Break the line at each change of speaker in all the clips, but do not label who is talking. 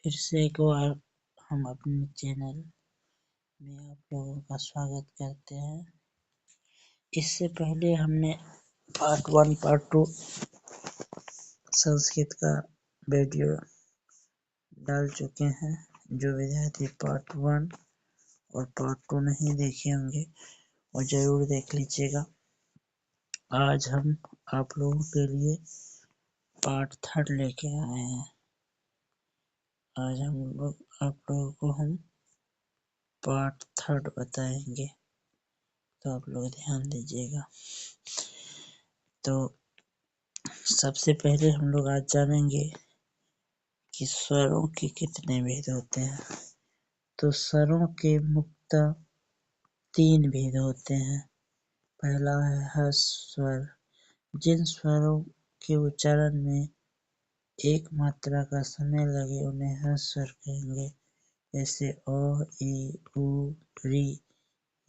फिर से एक बार हम अपने चैनल में आप लोगों का स्वागत करते हैं। इससे पहले हमने पार्ट 1 पार्ट 2 संस्कृत का वीडियो डाल चुके हैं। जो विद्यार्थी पार्ट 1 और पार्ट 2 नहीं देखे होंगे वो जरूर देख लीजिएगा। आज हम आप लोगों के लिए पार्ट 3 लेके आए हैं। आज आप लोगों को हम पार्ट 3 बताएंगे, तो आप लोग ध्यान दीजिएगा। तो सबसे पहले हम लोग आज जानेंगे कि स्वरों के कितने भेद होते हैं। तो स्वरों के मुख्यतः 3 भेद होते हैं। पहला है ह्रस्व स्वर। जिन स्वरों के उच्चारण में एक मात्रा का समय लगे उन्हें ह्रस्व स्वर कहेंगे। जैसे अ, ई, उ, री।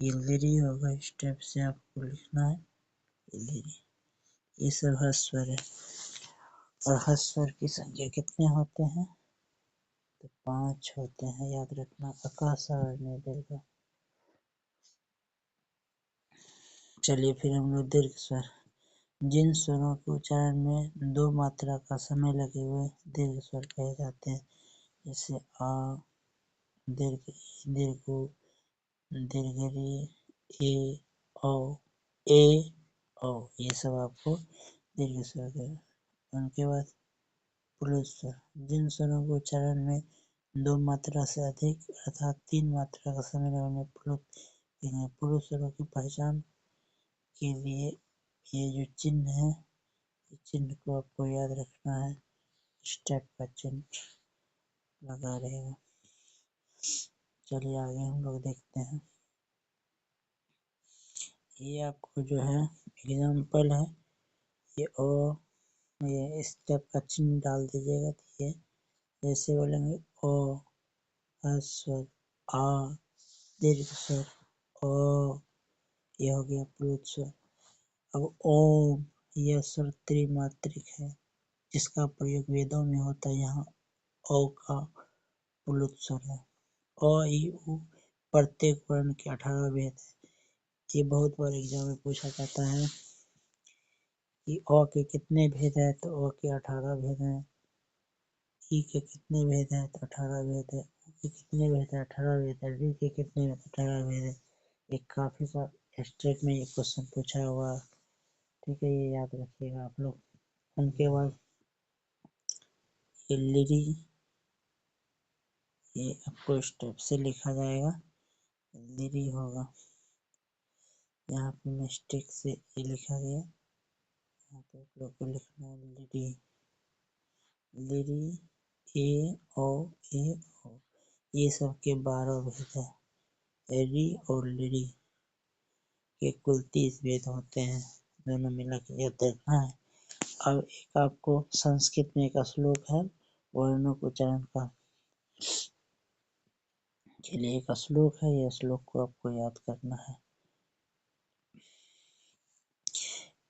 ये लिरी होगा, इस टाइप से आपको लिखना है, लिरी। ये सब ह्रस्व स्वर है। और ह्रस्व स्वर की संख्या कितने होते हैं? तो 5 होते हैं, याद रखना। आकाश और दीर्घ। चलिए फिर हम लोग दीर्घ स्वर। जिन स्वरों के उच्चारण में 2 मात्रा का समय लगे हुए दीर्घ स्वर कहे जाते हैं। जैसे आ, दीर्घ ई, दीर्घ उ, दीर्घ री, ए, औ, ए, औ। ये सब आपको दीर्घ स्वर कहे। उनके बाद प्लुत स्वर। जिन स्वरों के उच्चारण में 2 मात्रा से अधिक अर्थात 3 मात्रा का समय लगे उन्हें प्लुत कहेंगे। प्लुत स्वरों की पहचान के लिए ये जो चिन्ह है, इस चिन्ह को आपको याद रखना है। इस टाइप का चिन्ह लगा रहेगा। चलिए आगे हम लोग देखते हैं। ये आपको जो है एग्जाम्पल है, ये ओ, ये इस टाइप का चिन्ह डाल दीजिएगा। तो ये जैसे बोलेंगे ओ, ह्रस्व स्वर, आ, दीर्घ स्वर, ओ। ये हो गया प्लुत स्वर। अब ओम, यह स्वर त्रिमात्रिक है जिसका प्रयोग वेदों में होता है। यहाँ ओ का प्लुत स्वर है। अ, ई, उ प्रत्येक वर्ण के 18 भेद है। ये बहुत बार एग्जाम में पूछा जाता है कि अ के कितने भेद है, तो अ के 18 भेद हैं। ई के कितने भेद है, तो 18 भेद है। उ के कितने भेद है, 18 भेद है। री के कितने भेद, 18 भेद है। एक काफी सारे स्टेट में ये क्वेश्चन पूछा हुआ। ठीक है, ये याद रखिएगा आप लोग। उनके बाद ये लिरी, ये आपको स्टेप से लिखा जाएगा, लिरी होगा। यहाँ पे मिस्टेक से ये लिखा गया, यहाँ पे आप लोग को लिखना है लिरी, लिरी, ए, ओ, ए, ओ। ये सब के 12 भेद है। री और लिरी के कुल 30 भेद होते हैं। दोनों मिला के याद रखना है। अब एक आपको संस्कृत में एक श्लोक है वर्णों के उच्चारण का। चलिए एक श्लोक है, यह श्लोक को आपको याद करना है।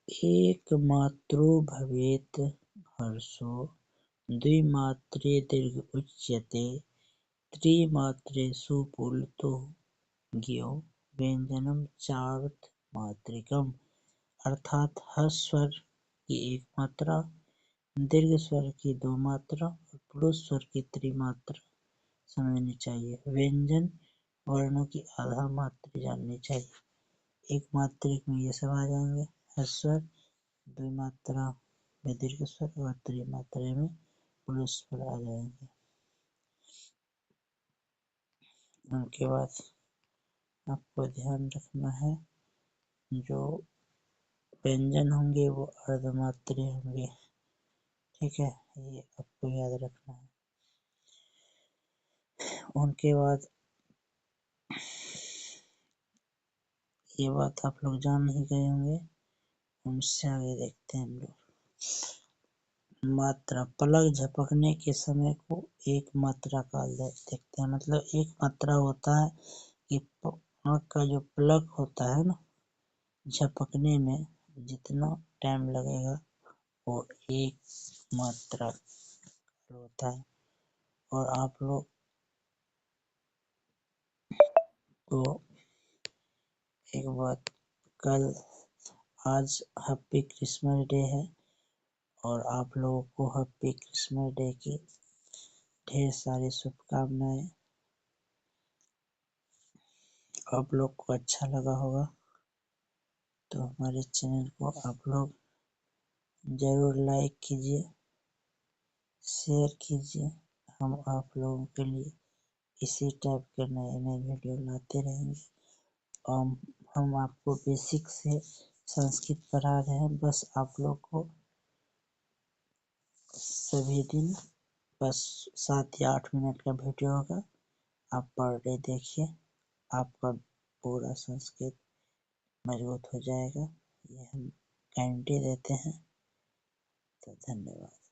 एक मात्रो भवेत् हर्षो, द्विमात्रे दीर्घ उच्यते, त्रिमात्रे सुपुल्तो ज्ञो, व्यंजनम चार्धमात्रिकम्। अर्थात ह्रस्व स्वर की 1 मात्रा, दीर्घ स्वर की 2 मात्रा और प्लुत स्वर की त्रिमात्रा समझनी चाहिए। व्यंजन वर्णों की आधा मात्रा जाननी चाहिए। 1 मात्रिक में ये सब आ जाएंगे। ह्रस्व स्वर, द्विमात्रा में दीर्घ स्वर और त्रिमात्रा में प्लुत स्वर आ जाएंगे। उनके बाद आपको ध्यान रखना है, जो व्यंजन होंगे वो अर्धमात्रीय होंगे। ठीक है, ये आपको याद रखना है। उनके बाद ये बात आप लोग जान ही गए होंगे, उनसे आगे देखते हैं हम लोग। मात्रा, पलक झपकने के समय को 1 मात्रा काल देखते हैं। मतलब 1 मात्रा होता है कि आँख का जो पलक होता है ना, झपकने में जितना टाइम लगेगा वो 1 मात्रा होता है। और आप लोग को एक बात, आज हैप्पी क्रिसमस डे है और आप लोगों को हैप्पी क्रिसमस डे की ढेर सारी शुभकामनाएं। आप लोग को अच्छा लगा होगा तो हमारे चैनल को आप लोग जरूर लाइक कीजिए, शेयर कीजिए। हम आप लोगों के लिए इसी टाइप के नए नए वीडियो लाते रहेंगे। हम आपको बेसिक से संस्कृत पढ़ा रहे हैं, बस आप लोग को सभी दिन बस 7 या 8 मिनट का वीडियो होगा, आप पर डे देखिए, आपका पूरा संस्कृत मजबूत हो जाएगा। ये हम गारंटी देते हैं। तो धन्यवाद।